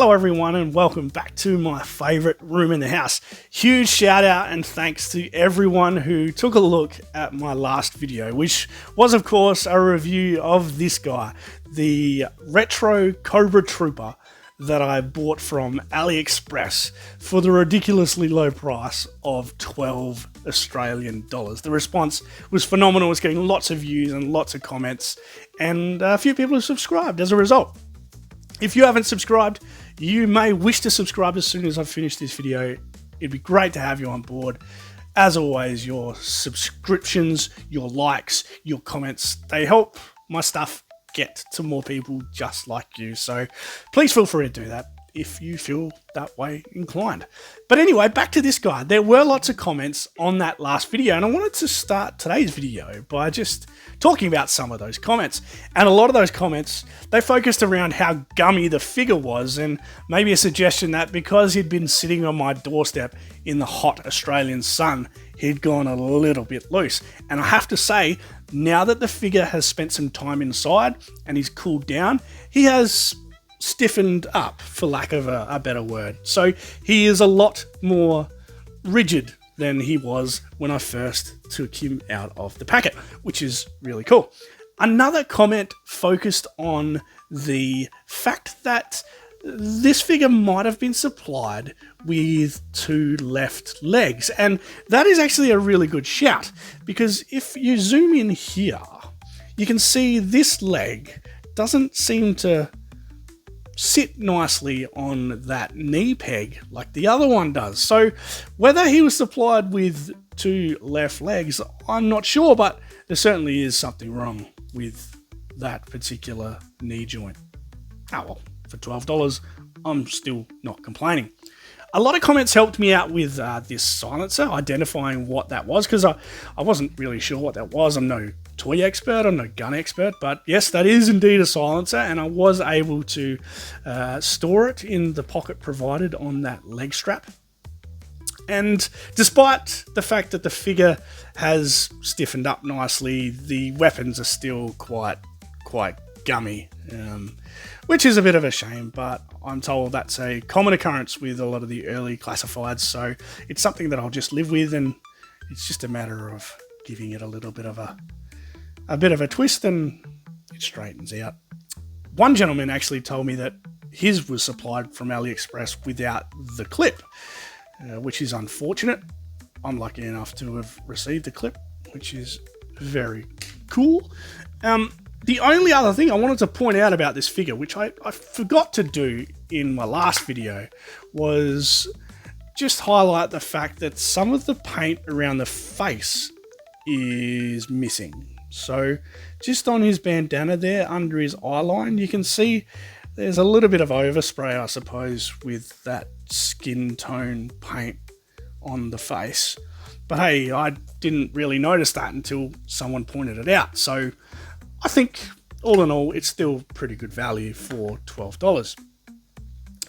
Hello everyone and welcome back to my favourite room in the house. Huge shout out and thanks to everyone who took a look at my last video, which was of course a review of this guy, the retro Cobra Trooper that I bought from AliExpress for the ridiculously low price of 12 Australian dollars. The response was phenomenal. It was getting lots of views and lots of comments, and a few people have subscribed as a result. If you haven't subscribed, you may wish to subscribe as soon as I finish this video. It'd be great to have you on board. As always, your subscriptions, your likes, your comments, they help my stuff get to more people just like you. So please feel free to do that if you feel that way inclined. But anyway, back to this guy. There were lots of comments on that last video, and I wanted to start today's video by just talking about some of those comments. And a lot of those comments, they focused around how gummy the figure was, and maybe a suggestion that because he'd been sitting on my doorstep in the hot Australian sun, he'd gone a little bit loose. And I have to say, now that the figure has spent some time inside and he's cooled down, he has stiffened up, for lack of a better word. So he is a lot more rigid than he was when I first took him out of the packet, which is really cool. Another comment focused on the fact that this figure might have been supplied with 2 left legs, and that is actually a really good shout, because if you zoom in here, you can see this leg doesn't seem to sit nicely on that knee peg like the other one does. So whether he was supplied with 2 left legs, I'm not sure, but there certainly is something wrong with that particular knee joint. Oh well, for $12, I'm still not complaining. A lot of comments helped me out with this silencer, identifying what that was, because I wasn't really sure what that was. I'm no toy expert, I'm no gun expert, but yes, that is indeed a silencer, and I was able to store it in the pocket provided on that leg strap. And despite the fact that the figure has stiffened up nicely, the weapons are still quite gummy, which is a bit of a shame, but I'm told that's a common occurrence with a lot of the early classifieds, so it's something that I'll just live with, and it's just a matter of giving it a little bit of a bit of a twist and it straightens out. One gentleman actually told me that his was supplied from AliExpress without the clip, which is unfortunate. I'm lucky enough to have received the clip, which is very cool. The only other thing I wanted to point out about this figure, which I forgot to do in my last video, was just highlight the fact that some of the paint around the face is missing. So just on his bandana there under his eye line, you can see there's a little bit of overspray, I suppose, with that skin tone paint on the face. But hey, I didn't really notice that until someone pointed it out. So I think all in all, it's still pretty good value for $12.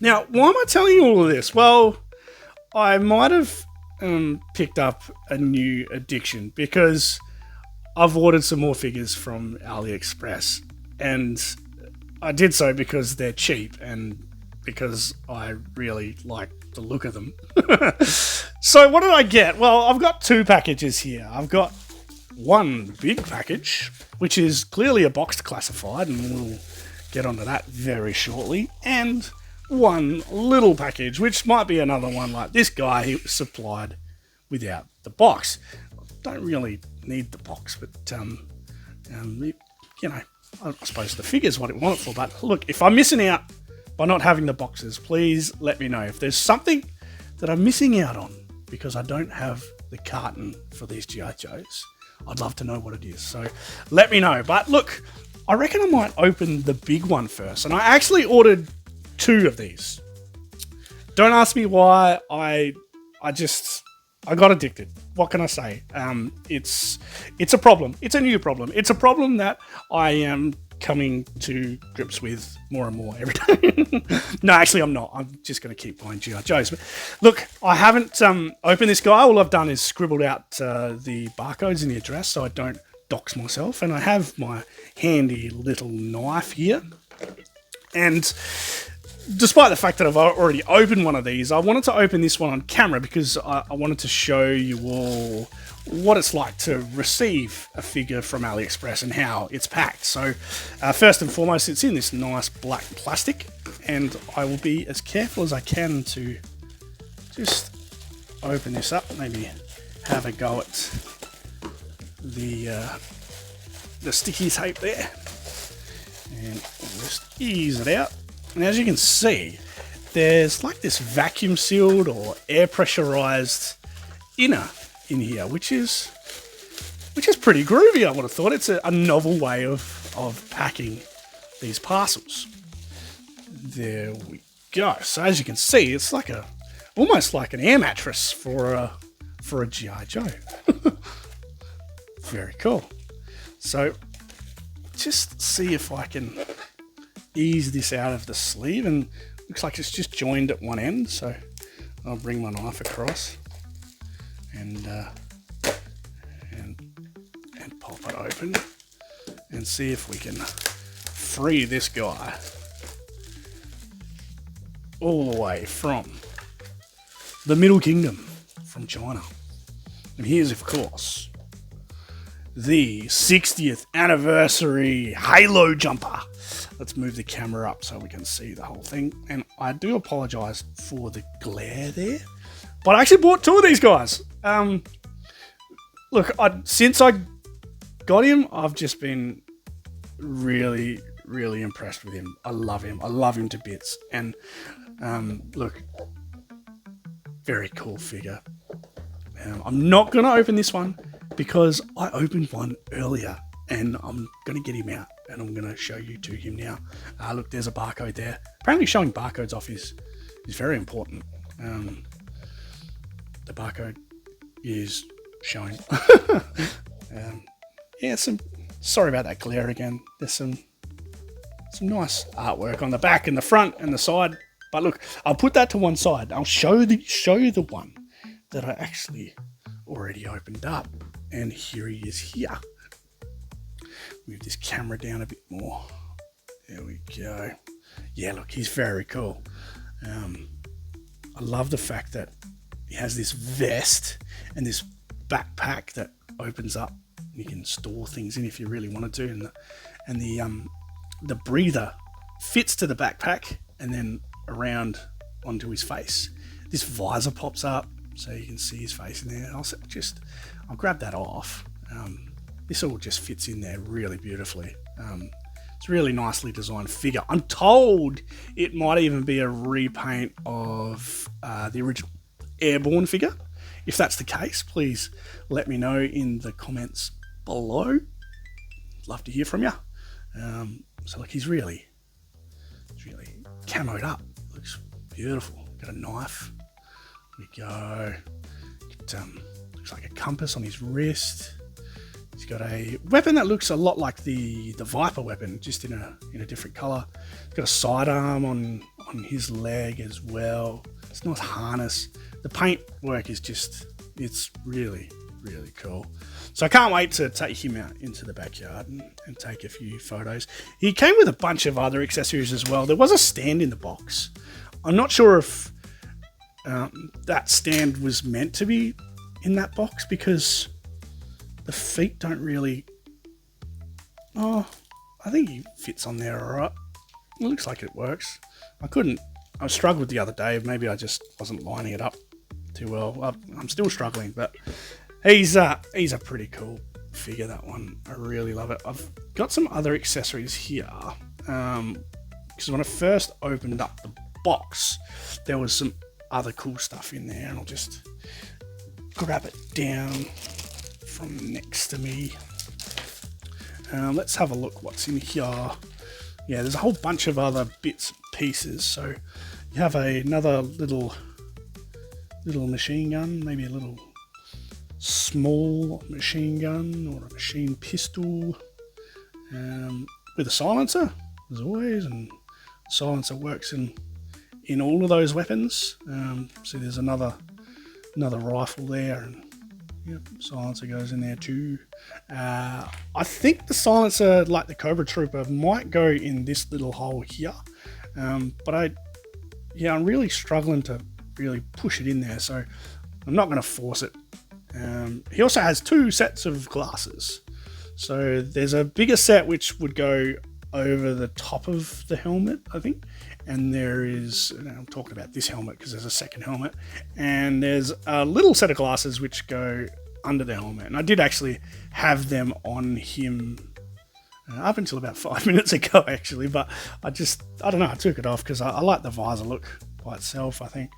Now, why am I telling you all of this? Well, I might have picked up a new addiction, because I've ordered some more figures from AliExpress, and I did so because they're cheap and because I really like the look of them. So what did I get? Well, I've got 2 packages here. I've got one big package, which is clearly a boxed classified, and we'll get onto that very shortly, and one little package, which might be another one like this guy. He was supplied without the box. Don't really need the box, but you know, I suppose the figure's what it wanted for. But look, if I'm missing out by not having the boxes, please let me know. If there's something that I'm missing out on because I don't have the carton for these GI Joes, I'd love to know what it is. So let me know. But look, I reckon I might open the big one first. And I actually ordered 2 of these. Don't ask me why. I got addicted. What can I say? It's a problem. It's a new problem. It's a problem that I am coming to grips with more and more every day. No, actually, I'm not. I'm just going to keep buying GI Joes. But look, I haven't opened this guy. All I've done is scribbled out the barcodes and the address so I don't dox myself. And I have my handy little knife here. And despite the fact that I've already opened one of these, I wanted to open this one on camera because I wanted to show you all what it's like to receive a figure from AliExpress and how it's packed. So first and foremost, it's in this nice black plastic, and I will be as careful as I can to just open this up, maybe have a go at the sticky tape there, and we'll just ease it out. And as you can see, there's like this vacuum sealed or air pressurized inner in here, which is pretty groovy. I would have thought it's a novel way of packing these parcels. There we go. So as you can see, it's like almost like an air mattress for a GI Joe. Very cool. So just see if I can ease this out of the sleeve, and looks like it's just joined at one end. So I'll bring my knife across and pop it open and see if we can free this guy all the way from the Middle Kingdom, from China. And here's, of course, the 60th anniversary Halo jumper. Let's move the camera up so we can see the whole thing. And I do apologize for the glare there, but I actually bought two of these guys. Look, since I got him, I've just been really, really impressed with him. I love him. I love him to bits. And look, very cool figure. I'm not going to open this one because I opened one earlier, and I'm going to get him out and I'm going to show you to him now. Look, there's a barcode there. Apparently showing barcodes off is very important. The barcode is showing. Yeah, sorry about that glare again. There's some nice artwork on the back and the front and the side. But look, I'll put that to one side. I'll show you the one that I actually already opened up. And here he is here. Move this camera down a bit more. There we go. Yeah, look, he's very cool. I love the fact that he has this vest and this backpack that opens up. You can store things in if you really wanted to, and the breather fits to the backpack and then around onto his face. This visor pops up so you can see his face in there. I'll grab that off. This all just fits in there really beautifully. It's a really nicely designed figure. I'm told it might even be a repaint of the original Airborne figure. If that's the case, please let me know in the comments below. Love to hear from you. So like, he's really camoed up. Looks beautiful. Got a knife. There we go. Looks like a compass on his wrist. He's got a weapon that looks a lot like the Viper weapon, just in a different color. He's got a sidearm on his leg as well. It's a nice harness. The paint work is it's really, really cool. So I can't wait to take him out into the backyard and take a few photos. He came with a bunch of other accessories as well. There was a stand in the box. I'm not sure if that stand was meant to be in that box because the feet don't really... Oh, I think he fits on there all right. It looks like it works. I struggled the other day. Maybe I just wasn't lining it up too well. I'm still struggling, but he's a pretty cool figure, that one. I really love it. I've got some other accessories here. Because when I first opened up the box, there was some other cool stuff in there, and I'll just grab it down from next to me. Let's have a look what's in here. Yeah, there's a whole bunch of other bits and pieces. So you have another little machine gun, maybe a little small machine gun or a machine pistol, with a silencer as always, and the silencer works in all of those weapons. So there's another rifle there, and yep, silencer goes in there too. I think the silencer, like the Cobra Trooper, might go in this little hole here, but yeah, I'm really struggling to really push it in there, so I'm not going to force it. He also has 2 sets of glasses. So there's a bigger set which would go over the top of the helmet, I think. And there is, I'm talking about this helmet because there's a second helmet. And there's a little set of glasses which go under the helmet. And I did actually have them on him up until about 5 minutes ago, actually. But I don't know, I took it off because I like the visor look by itself, I think.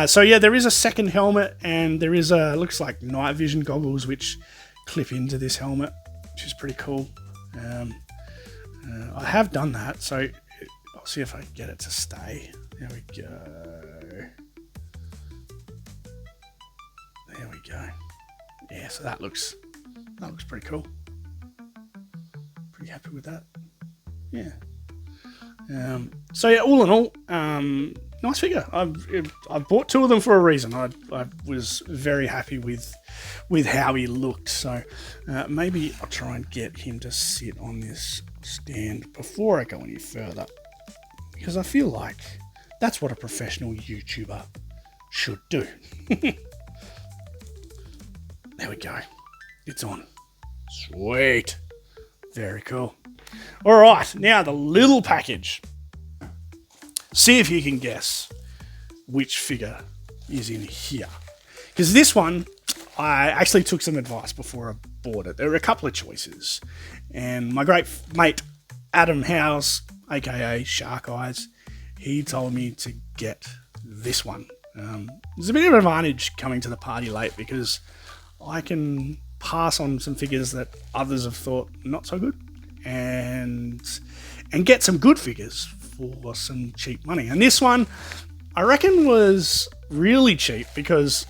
So yeah, there is a second helmet, and there is looks like night vision goggles which clip into this helmet, which is pretty cool. I have done that, so I'll see if I can get it to stay. There we go. There we go. Yeah, so that looks pretty cool. Pretty happy with that. Yeah. So yeah, all in all, nice figure. I bought 2 of them for a reason. I was very happy with how he looked. So maybe I'll try and get him to sit on this stand before I go any further, because I feel like that's what a professional YouTuber should do. There we go. It's on. Sweet. Very cool. All right, now the little package. See if you can guess which figure is in here. Because this one, I actually took some advice before I bought it. There were a couple of choices. And my great mate, Adam Howes, aka Shark Eyes, he told me to get this one. There's a bit of an advantage coming to the party late because I can pass on some figures that others have thought not so good and get some good figures for some cheap money. And this one, I reckon, was really cheap because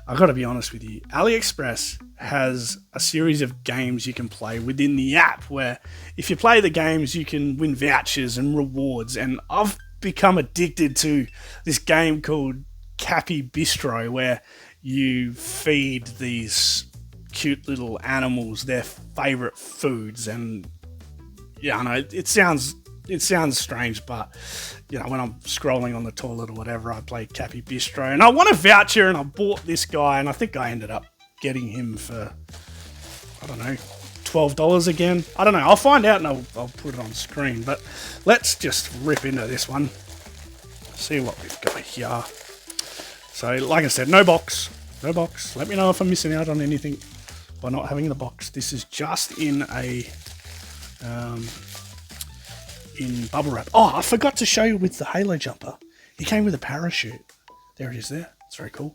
I've got to be honest with you, AliExpress has a series of games you can play within the app where if you play the games, you can win vouchers and rewards. And I've become addicted to this game called Cappy Bistro, where you feed these cute little animals their favorite foods. And yeah, I know it sounds strange, but you know, when I'm scrolling on the toilet or whatever, I play Cappy Bistro, and I won a voucher, and I bought this guy, and I think I ended up getting him for, I don't know, $12 again. I don't know. I'll find out and I'll put it on screen. But let's just rip into this one. See what we've got here. So, like I said, no box. No box. Let me know if I'm missing out on anything by not having the box. This is just in a in bubble wrap. Oh, I forgot to show you with the Halo jumper. He came with a parachute. There it is there. It's very cool.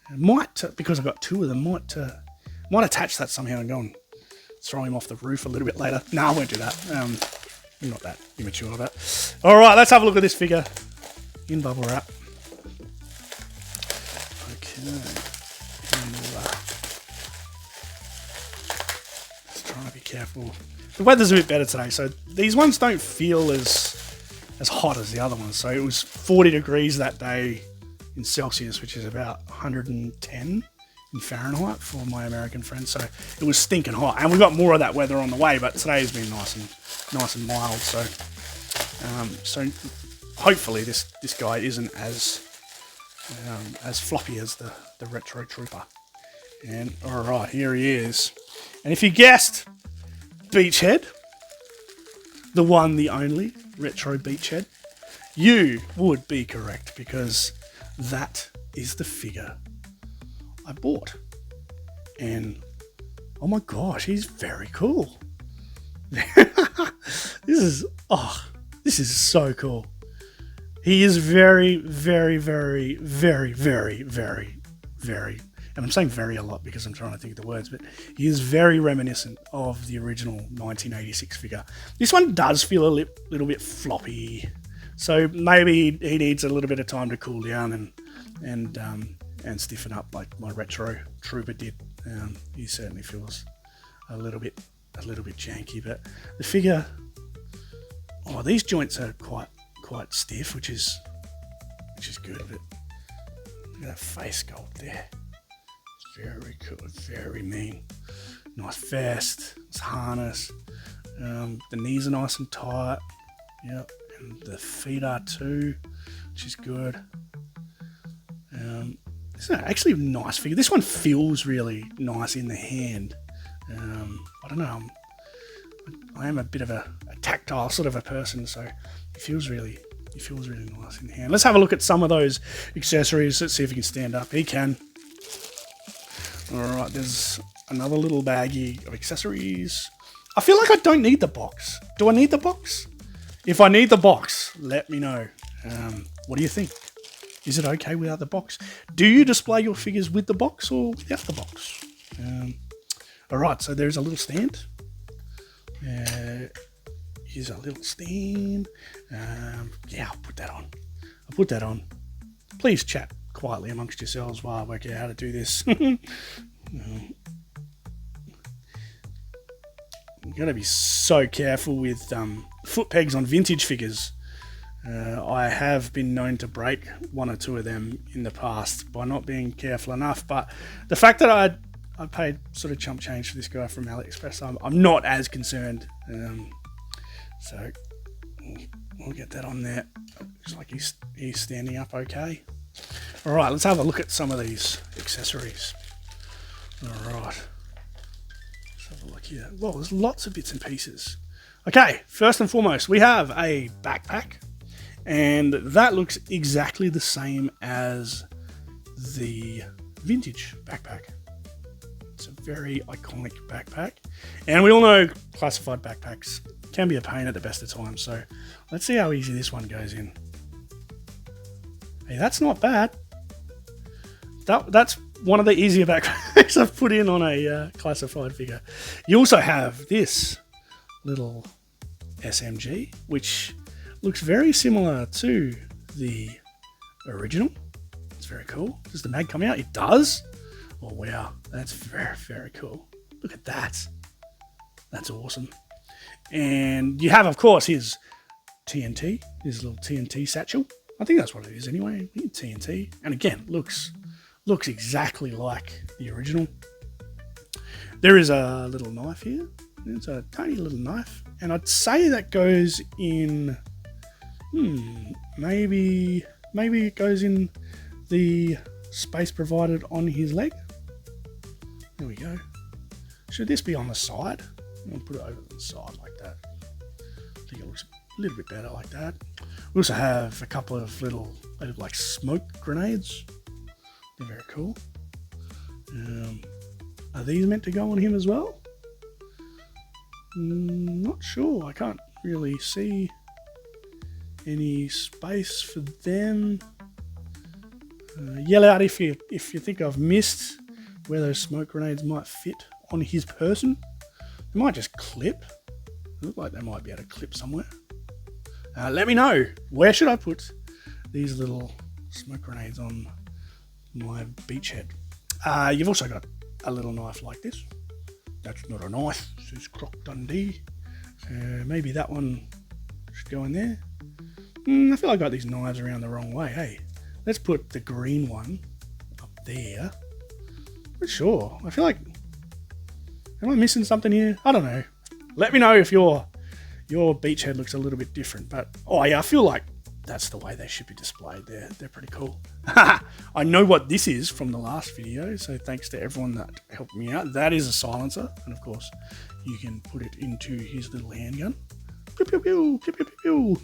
I might, because I've got 2 of them, might attach that somehow and go and throw him off the roof a little bit later. No, I won't do that. I'm not that immature of it. All right, let's have a look at this figure in bubble wrap. Okay. Just trying to be careful. The weather's a bit better today, so these ones don't feel as hot as the other ones. So it was 40 degrees that day in Celsius, which is about 110 in Fahrenheit for my American friends. So it was stinking hot, and we got more of that weather on the way. But today has been nice and mild. So so hopefully this guy isn't as floppy as the Retro Trooper. And all right, here he is. And if you guessed Beachhead, the one, the only Retro Beachhead, you would be correct, because that is the figure I bought. And oh my gosh, he's very cool. This is so cool. He is very, very, very, very, very, very, very, and I'm saying very a lot because I'm trying to think of the words, but he is very reminiscent of the original 1986 figure. This one does feel a little bit floppy, so maybe he needs a little bit of time to cool down and stiffen up like my Retro Trooper did. He certainly feels a little bit janky, but the figure, these joints are quite stiff, which is good. But look at that face sculpt there. Very cool, very mean. Nice vest, nice harness. The knees are nice and tight. Yep, and the feet are too, which is good. This is actually a nice figure. This one feels really nice in the hand. I don't know. I am a bit of a tactile sort of a person, so it feels really nice in the hand. Let's have a look at some of those accessories. Let's see if he can stand up. He can. All right, there's another little baggie of accessories. I feel like I don't need the box. Do I need the box? If I need the box, let me know. What do you think? Is it okay without the box? Do you display your figures with the box or without the box? All right, so there's a little stand. Here's a little stand. Yeah, I'll put that on. Please chat quietly amongst yourselves while I work out how to do this. You gotta be so careful with foot pegs on vintage figures. I have been known to break one or two of them in the past by not being careful enough, but the fact that I paid sort of chump change for this guy from AliExpress, I'm not as concerned. So we'll get that on there. Looks like he's standing up okay. All right, let's have a look at some of these accessories. All right, let's have a look here. Well, there's lots of bits and pieces. Okay, first and foremost, we have a backpack, and that looks exactly the same as the vintage backpack. It's a very iconic backpack, and we all know classified backpacks can be a pain at the best of times, so let's see how easy this one goes in. Hey, that's not bad. That's one of the easier backpacks I've put in on a classified figure. You also have this little SMG, which looks very similar to the original. It's very cool. Does the mag come out? It does. Oh wow, that's very, very cool. Look at that. That's awesome. And you have, of course, his TNT, his little TNT satchel. I think that's what it is anyway. TNT. And again, looks exactly like the original. There is a little knife here. It's a tiny little knife. And I'd say that goes in... maybe it goes in the space provided on his leg. There we go. Should this be on the side? I'll put it over the side like that. I think it looks a little bit better like that. We also have a couple of little like smoke grenades. They're very cool. Are these meant to go on him as well? Not sure. I can't really see any space for them. Yell out if you think I've missed where those smoke grenades might fit on his person. They might just clip. They look like they might be able to clip somewhere. Let me know. Where should I put these little smoke grenades on my beachhead? You've also got a little knife like this. That's not a knife. This is Croc Dundee. Maybe that one should go in there. I feel like I got these knives around the wrong way. Hey, let's put the green one up there. Not sure. I feel like... Am I missing something here? I don't know. Let me know if your beachhead looks a little bit different. But, oh yeah, I feel like that's the way they should be displayed. They're pretty cool. I know what this is from the last video, so thanks to everyone that helped me out. That is a silencer, and of course, you can put it into his little handgun. Pew, pew, pew, pew, pew, pew.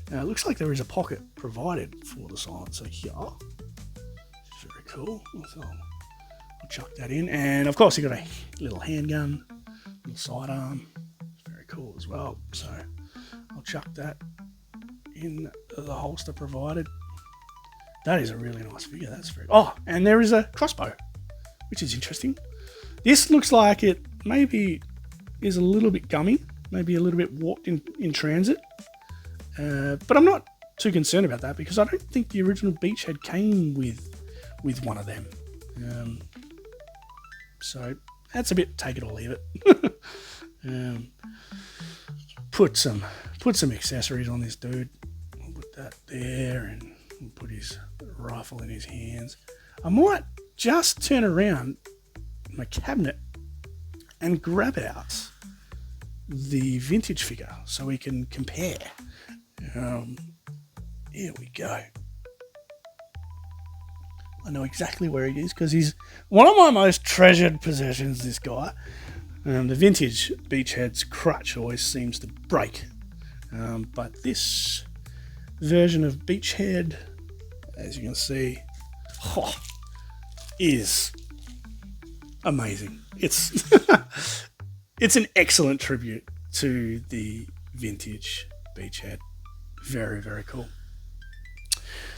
Now, it looks like there is a pocket provided for the silencer here. Which is very cool. So I'll chuck that in. And of course, you've got a little handgun, little sidearm. It's very cool as well. So I'll chuck that in the holster provided. That is a really nice figure. That's very... Oh, and there is a crossbow, which is interesting. This looks like it maybe is a little bit gummy, maybe a little bit warped in transit. But I'm not too concerned about that because I don't think the original beachhead came with one of them. So that's a bit take it or leave it. Put some accessories on this dude. I'll put that there and we'll put his rifle in his hands. I might just turn around my cabinet and grab out the vintage figure so we can compare. Here we go. I know exactly where he is because he's one of my most treasured possessions, this guy. The vintage Beachhead's crutch always seems to break. But this version of Beachhead, as you can see, is amazing. It's it's an excellent tribute to the vintage Beachhead. Very, very cool.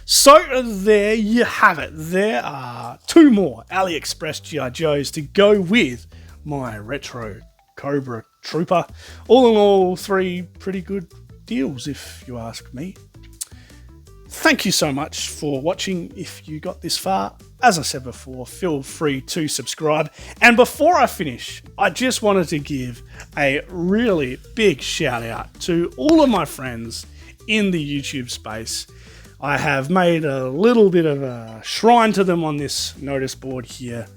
So there you have it. There are 2 more AliExpress GI Joes to go with my retro Cobra Trooper. All in all, 3 pretty good deals if you ask me. Thank you so much for watching. If you got this far, as I said before, feel free to subscribe. And before I finish, I just wanted to give a really big shout out to all of my friends in the YouTube space. I have made a little bit of a shrine to them on this notice board here.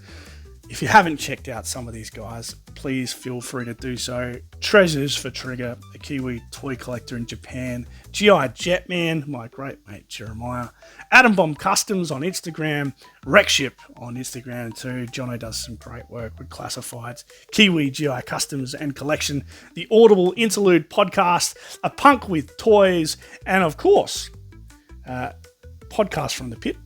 If you haven't checked out some of these guys, please feel free to do so. Treasures for Trigger, a Kiwi toy collector in Japan. GI Jetman, my great mate Jeremiah. Atom Bomb Customs on Instagram. Wreckship on Instagram too. Jono does some great work with classifieds. Kiwi GI Customs and Collection. The Audible Interlude Podcast. A Punk with Toys. And of course, Podcast from the Pit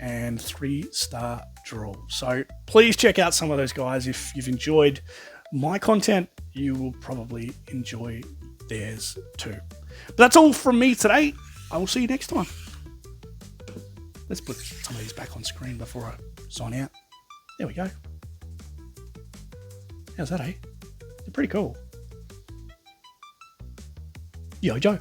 and 3-Star Draw. So please check out some of those guys. If you've enjoyed my content, you will probably enjoy theirs too. But that's all from me today. I will see you next time. Let's put some of these back on screen before I sign out. There we go. How's that, eh? They're pretty cool. Yo, Joe.